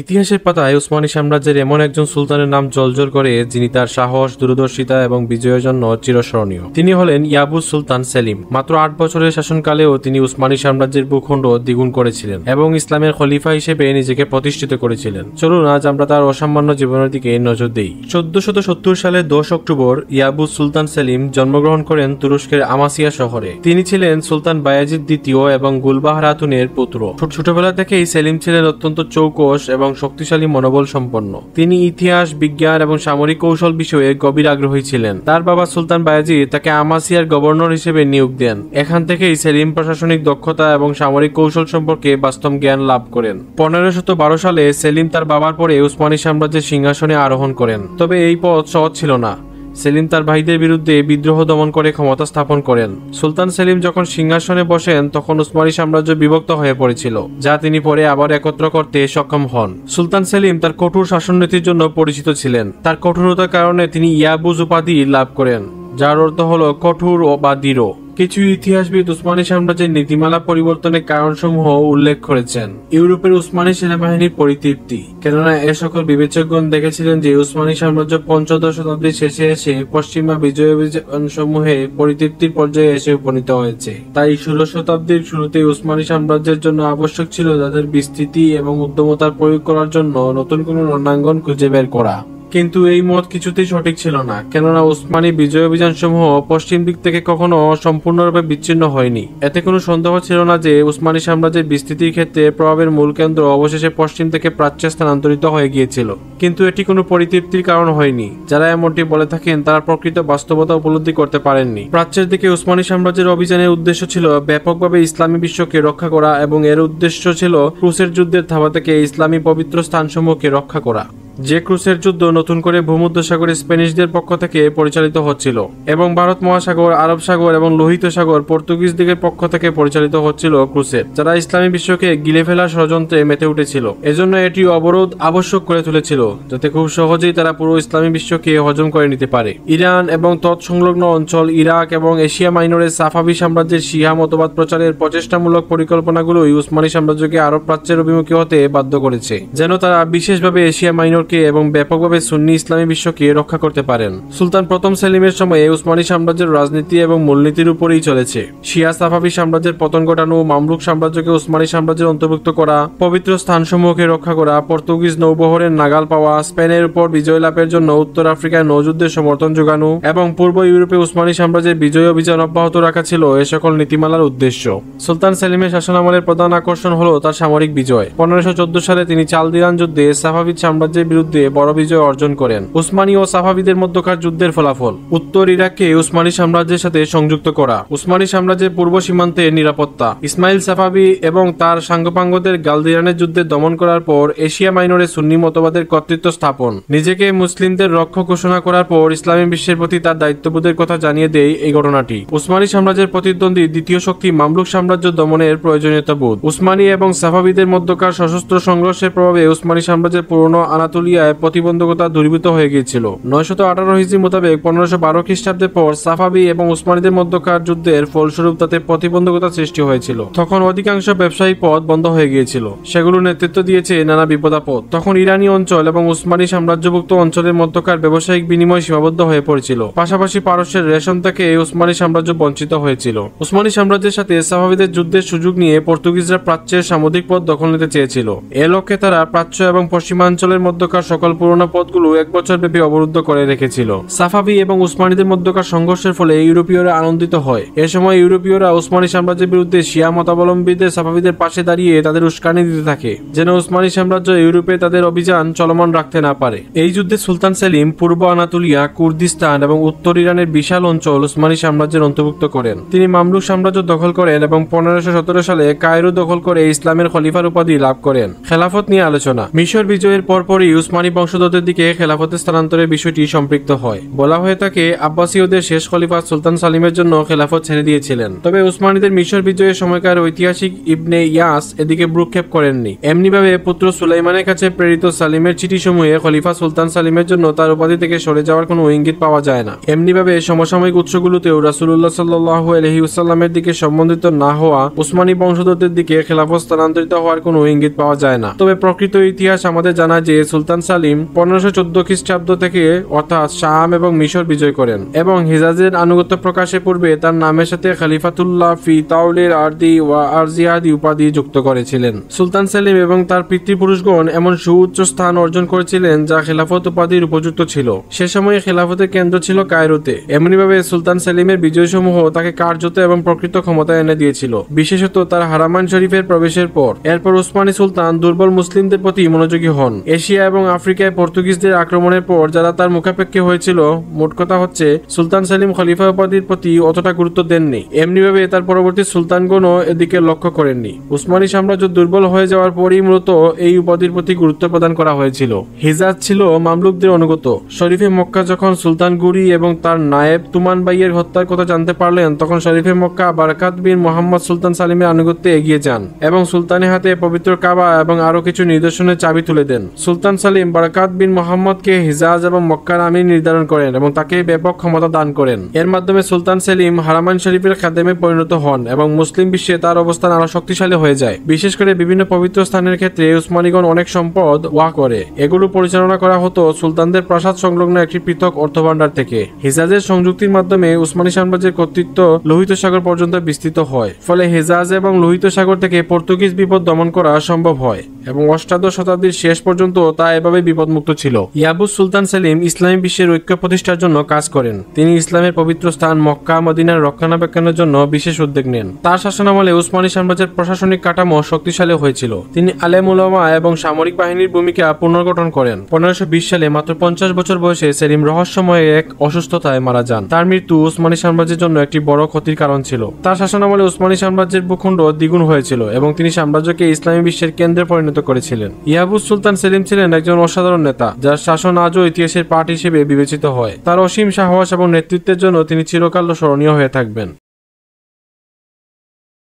ইতিহাসের পাতায় উসমানী সাম্রাজ্যের এমন একজন সুলতানের নাম জ্বলজ্বল করে যিনি তার সাহস, দূরদর্শিতা এবং বিজয়ের জন্য চিরস্মরণীয়। তিনি হলেন ইয়াবুস সুলতান সেলিম। মাত্র 8 বছরের শাসনকালেও তিনি উসমানী সাম্রাজ্যের ভূখণ্ড দ্বিগুণ করেছিলেন এবং ইসলামের খলিফা হিসেবে নিজেকে প্রতিষ্ঠিত করেছিলেন। চলুন আজ আমরা তার অসামান্য জীবনের দিকে নজর দেই। 1470 সালের 10 অক্টোবর ইয়াবুস সুলতান সেলিম জন্মগ্রহণ করেন তুরস্কের আমাসিয়া শহরে। তিনি ছিলেন সুলতান বায়াজিদ দ্বিতীয় এবং গুলবাহার খাতুনের পুত্র। ছোটবেলা থেকেই সেলিম ছিলেন অত্যন্ত চৌকস এবং শক্তিশালী মনোবল সম্পন্ন। তিনি ইতিহাস, বিজ্ঞান এবং সামরিক কৌশল বিষয়ে গভীর আগ্রহী ছিলেন। তার বাবা সুলতান বায়াজিদ তাকে আমাসিয়ার গভর্নর হিসেবে নিয়োগ দেন। এখান থেকেই সেলিম প্রশাসনিক দক্ষতা এবং সামরিক কৌশল সম্পর্কে বাস্তব জ্ঞান লাভ করেন। 1512 সালে সেলিম তার বাবার পরে উসমানী সাম্রাজ্যের সিংহাসনে আরোহণ করেন। তবে এই পথ সহজ ছিল না। সেলিম তার ভাইদের বিরুদ্ধে বিদ্রোহ দমন করে ক্ষমতা স্থাপন করেন। সুলতান সেলিম যখন সিংহাসনে বসেন তখন উসমানী সাম্রাজ্য বিভক্ত হয়ে পড়েছিল, যা তিনি পরে আবার একত্র করতে সক্ষম হন। সুলতান সেলিম তার কঠোর শাসননীতির জন্য পরিচিত ছিলেন। তার কঠোরতার কারণে তিনি ইয়াবুজ উপাধি লাভ করেন, যার অর্থ হল কঠোর বা দৃঢ়। কিছু ইতিহাসবিদ উসমানী সাম্রাজ্যের নীতিমালা পরিবর্তনের কারণসমূহ উল্লেখ করেছেন। ইউরোপের উসমানী সেনাবাহিনীর পরিতৃপ্তি, কেননা এ সকল বিবেচকগণ দেখেছিলেন যে উসমানী সাম্রাজ্য পঞ্চদশ শতাব্দীর শেষে এসে পশ্চিমা বিজয় অভিযানসমূহে পরিতৃপ্তির পর্যায়ে এসে উপনীত হয়েছে। তাই 16 শতাব্দীর শুরুতে উসমানী সাম্রাজ্যের জন্য আবশ্যক ছিল তাদের বিস্তৃতি এবং উদ্যমতার প্রয়োগ করার জন্য নতুন কোনো রণাঙ্গন খুঁজে বের করা। কিন্তু এই মত কিছুতেই সঠিক ছিল না, কেননা উসমানী বিজয় অভিযানসমূহ পশ্চিম দিক থেকে কখনো সম্পূর্ণরূপে বিচ্ছিন্ন হয়নি। এতে কোনো সন্দেহ ছিল না যে উসমানী সাম্রাজ্যের বিস্তৃতির ক্ষেত্রে প্রভাবের মূল কেন্দ্র অবশেষে পশ্চিম থেকে প্রাচ্যে স্থানান্তরিত হয়ে গিয়েছিল। কিন্তু এটি কোনো পরিতৃপ্তির কারণ হয়নি। যারা এমনটি বলে থাকেন তারা প্রকৃত বাস্তবতা উপলব্ধি করতে পারেননি। প্রাচ্যের দিকে উসমানী সাম্রাজ্যের অভিযানের উদ্দেশ্য ছিল ব্যাপকভাবে ইসলামী বিশ্বকে রক্ষা করা এবং এর উদ্দেশ্য ছিল ক্রুসের যুদ্ধের থাবা থেকে ইসলামী পবিত্র স্থানসমূহকে রক্ষা করা। যে ক্রুসের যুদ্ধ নতুন করে ভূমধ্যসাগরে স্প্যানিশদের পক্ষ থেকে পরিচালিত হচ্ছিল এবং ভারত মহাসাগর, আরব সাগর এবং লোহিত সাগর পর্তুগিজদের পক্ষ থেকে পরিচালিত হচ্ছিল ক্রুসের, যারা ইসলামী বিশ্বকে গিলে ফেলার ষড়যন্ত্রে মেতে উঠেছিল। এজন্য এটি অবরোধ আবশ্যক করে তুলেছিল, যাতে খুব সহজেই তারা পুরো ইসলামী বিশ্বকে হজম করে নিতে পারে। ইরান এবং তৎসংলগ্ন অঞ্চল, ইরাক এবং এশিয়া মাইনরের সাফাভি সাম্রাজ্যের শিয়া মতবাদ প্রচারের প্রচেষ্টামূলক পরিকল্পনাগুলোই উসমানী সাম্রাজ্যকে আরব প্রাচ্যের অভিমুখী হতে বাধ্য করেছে, যেন তারা বিশেষভাবে এশিয়া মাইনর এবং ব্যাপকভাবে সুন্নি ইসলামী বিশ্বকে রক্ষা করতে পারেন। সুলতান প্রথম সেলিমের সময়ে উসমানী সাম্রাজ্যের রাজনীতি এবং মূলনীতির উপরেই চলেছে। শিয়া সাফাভি সাম্রাজ্যের পতন ঘটানো, মামলুক সাম্রাজ্যকে উসমানী সাম্রাজ্যের অন্তর্ভুক্ত করা, পবিত্র স্থানসমূহকে রক্ষা করা, পর্তুগিজ নৌবহরের নাগাল পাওয়া, স্পেনের উপর বিজয় লাভের জন্য উত্তর আফ্রিকায় নৌযুদ্ধের সমর্থন যোগানো এবং পূর্ব ইউরোপে উসমানী সাম্রাজ্যের বিজয় অভিযান অব্যাহত রাখা ছিল এ সকল নীতিমালার উদ্দেশ্য। সুলতান সেলিমের শাসনামলের প্রধান আকর্ষণ হল তার সামরিক বিজয়। 1514 সালে তিনি চালদিরান যুদ্ধে সাফাভিদ সাম্রাজ্যের বিরুদ্ধে বড় বিজয় অর্জন করেন। উসমানী ও সাফাভিদের মধ্যকার যুদ্ধের ফলাফল উত্তর ইরাককে উসমানী সাম্রাজ্যের সাথে সংযুক্ত করা, উসমানী সাম্রাজ্যের পূর্ব সীমান্তের নিরাপত্তা, ইসমাইল সাফাভি এবং তার সাঙ্গপাঙ্গদের গালদিরানের যুদ্ধে দমন করার পর এশিয়া মাইনরে সুন্নি মতবাদের কর্তৃত্ব স্থাপন, নিজেকে মুসলিমদের রক্ষক ঘোষণা করার পর ইসলামী বিশ্বের প্রতি তার দায়িত্ববোধের কথা জানিয়ে দেয় এই ঘটনাটি। উসমানী সাম্রাজ্যের প্রতিদ্বন্দ্বী দ্বিতীয় শক্তি মামলুক সাম্রাজ্য দমনের প্রয়োজনীয়তা বোধ। উসমানী এবং সাফাভিদের মধ্যকার সশস্ত্র সংঘর্ষের প্রভাবে উসমানী সাম্রাজ্যের পুরনো আনাতোলিয়ায় প্রতিবন্ধকতা দূরীভূত হয়ে গিয়েছিল। 918 হিজরি মোতাবেক 1512 খ্রিস্টাব্দের পর সাফাভি এবং উসমানীদের মধ্যকার যুদ্ধের ফলস্বরূপ তাতে প্রতিবন্ধকতা সৃষ্টি হয়েছিল। তখন অধিকাংশ ব্যবসায়িক পথ বন্ধ হয়ে গিয়েছিল, সেগুলো নেতৃত্ব দিয়েছে নানা বিপদাপদ। তখন ইরানি অঞ্চল এবং উসমানী সাম্রাজ্যভুক্ত অঞ্চলের মধ্যকার ব্যবসায়িক বিনিময় সীমাবদ্ধ হয়ে পড়েছিল। পাশাপাশি পারস্যের রেশন থেকে উসমানী সাম্রাজ্য বঞ্চিত হয়েছিল। উসমানী সাম্রাজ্যের সাথে সাফাভিদের যুদ্ধের সুযোগ নিয়ে পর্তুগিজরা প্রাচ্যের সামুদ্রিক পথ দখল নিতে চেয়েছিল। এ লক্ষ্যে তারা প্রাচ্য এবং পশ্চিমাঞ্চলের মধ্যকার সকল পুরোনো পথগুলো 1 বছর ব্যাপী অবরুদ্ধ করে রেখেছিল। সাফাভি এবং উসমানীদের মধ্যকার সংঘর্ষের ফলে ইউরোপীয়রা আনন্দিত হয়। এ সময় ইউরোপীয়রা উসমানী সাম্রাজ্যের বিরুদ্ধে শিয়া মতাবলম্বীদের সাফাভিদের পাশে দাঁড়িয়ে তাদের উস্কানি দিতে থাকে, যেন উসমানী সাম্রাজ্য ইউরোপে তাদের অভিযান চলমান রাখতে না পারে। এই যুদ্ধে সুলতান সেলিম পূর্ব আনাতোলিয়া, কুর্দিস্তান এবং উত্তর ইরানের বিশাল অঞ্চল উসমানী সাম্রাজ্যের অন্তর্ভুক্ত করেন। তিনি মামলুক সাম্রাজ্য দখল করেন এবং 1517 সালে কায়রো দখল করে ইসলামের খলিফার উপাধি লাভ করেন। খেলাফত নিয়ে আলোচনা। মিশর বিজয়ের পরপরই উসমানী বংশধরদের দিকে খেলাফতে স্থানান্তরের বিষয়টি সম্পৃক্ত হয়। বলা হয়ে থাকে আব্বাসীয়দের শেষ খলিফা সুলতান সালিমের জন্য খেলাফত ছেড়ে দিয়েছিলেন। তবে উসমানীদের মিশর বিজয়ের সময়কার ঐতিহাসিক ইবনে ইয়াস এদিকে ভ্রুক্ষেপ করেননি। এমনিভাবে পুত্র সুলাইমানের কাছে প্রেরিত সালিমের চিঠিসমূহে খলিফা সুলতান সালিমের জন্য তার উপাধি থেকে সরে যাওয়ার কোনো ইঙ্গিত পাওয়া যায় না। এমনিভাবে সমসাময়িক উৎসগুলোতেও রাসূলুল্লাহ সাল্লাল্লাহু আলাইহি ওয়াসাল্লামের দিকে সম্বন্ধিত না হওয়া উসমানী বংশধরদের দিকে খেলাফত স্থানান্তরিত হওয়ার কোনো ইঙ্গিত পাওয়া যায় না। তবে প্রকৃত ইতিহাস আমাদের জানায় যে সুলতান সালিম 1514 খ্রিস্টাব্দ থেকে অর্থাৎ শাম এবং মিশর বিজয় করেন এবং হিজাজের আনুগত্য প্রকাশের পূর্বে তার নামের সাথে খলিফাতুল্লাহ ফি তাওলিল আরদি ওয়া আরজিয়াদি উপাধি যুক্ত করেছিলেন। সুলতান সেলিম এবং তার পিতৃপুরুষগণ এমন সুউচ্চ স্থান অর্জন করেছিলেন যা খেলাফত উপাধির উপযুক্ত ছিল। সে সময়ে খেলাফতের কেন্দ্র ছিল কায়রোতে। এমনিভাবে সুলতান সেলিমের বিজয়সমূহ তাকে কার্যত এবং প্রকৃত ক্ষমতা এনে দিয়েছিল, বিশেষত তার হারামাইন শরীফের প্রবেশের পর। এরপর উসমানী সুলতান দুর্বল মুসলিমদের প্রতি মনোযোগী হন। এশিয়া এবং আফ্রিকায় পর্তুগিজদের আক্রমণের পর যারা তার মুখাপেক্ষী হয়েছিল, মোট কথা হচ্ছে সুলতান সেলিম খলিফা উপাধির প্রতি অতটা গুরুত্ব দেননি। এমনিভাবে তার পরবর্তী সুলতানগণও এদিকে লক্ষ্য করেননি। উসমানী সাম্রাজ্য দুর্বল হয়ে যাওয়ার পরই মূলত এই উপাধির প্রতি গুরুত্ব প্রদান করা হয়েছিল। হিজাজ ছিল মামলুকদের অনুগত। শরীফে মক্কা যখন সুলতান গুরি এবং তার নায়েব তুমান বাইয়ের হত্যার কথা জানতে পারলেন, তখন শরীফে মক্কা বারাকাত বিন মোহাম্মদ সুলতান সালিমের আনুগত্যে এগিয়ে যান এবং সুলতানের হাতে পবিত্র কাবা এবং আরো কিছু নিদর্শনের চাবি তুলে দেন। সুলতান সালিম বারাকাত বিন মোহাম্মদকে হিজাজ এবং মক্কার আমির নির্ধারণ করেন এবং তাকে ব্যাপক ক্ষমতা দান করেন। এর মাধ্যমে সুলতান সেলিম হারামাইন শরীফের খাদেমে পরিণত হন এবং মুসলিম বিশ্বে তার অবস্থান আরো শক্তিশালী হয়ে যায়। বিশেষ করে বিভিন্ন পবিত্র স্থানের ক্ষেত্রে উসমানীগণ অনেক সম্পদ ওয়াহ করে। এগুলো পরিচালনা করা হতো সুলতানদের প্রাসাদ সংলগ্ন একটি পৃথক অর্থভাণ্ডার থেকে। হিজাজের সংযুক্তির মাধ্যমে উসমানী সাম্রাজ্যের কর্তৃত্ব লোহিত সাগর পর্যন্ত বিস্তৃত হয়। ফলে হিজাজ এবং লোহিত সাগর থেকে পর্তুগিজ বিপদ দমন করা সম্ভব হয় এবং অষ্টাদশ শতাব্দীর শেষ পর্যন্ত তা এভাবে বিপদমুক্ত ছিল। ইয়াবুস সুলতান সেলিম ইসলামী বিশ্বের ঐক্য প্রতিষ্ঠার জন্য কাজ করেন। তিনি ইসলামের পবিত্র স্থান মক্কা মদিনার রক্ষণাবেক্ষণের জন্য বিশেষ উদ্যোগ নেন। তার শাসনামলে উসমানী সাম্রাজ্যের প্রশাসনিক কাঠামো শক্তিশালী হয়েছিল। তিনি আলেম উলামা এবং সামরিক বাহিনীর ভূমিকা পুনর্গঠন করেন। 1520 সালে মাত্র 50 বছর বয়সে সেলিম রহস্যময় এক অসুস্থতায় মারা যান। তার মৃত্যু উসমানী সাম্রাজ্যের জন্য একটি বড় ক্ষতির কারণ ছিল। তার শাসনামলে উসমানী সাম্রাজ্যের ভূখণ্ড দ্বিগুণ হয়েছিল এবং তিনি সাম্রাজ্যকে ইসলামী বিশ্বের কেন্দ্রে পরিণত করেছিলেন। ইয়াবুস সুলতান সেলিম ছিলেন একজন অসাধারণ নেতা, যার শাসন আজও ইতিহাসের পাঠ হিসেবে বিবেচিত হয়। তার অসীম সাহস এবং নেতৃত্বের জন্য তিনি চিরকাল স্মরণীয় হয়ে থাকবেন।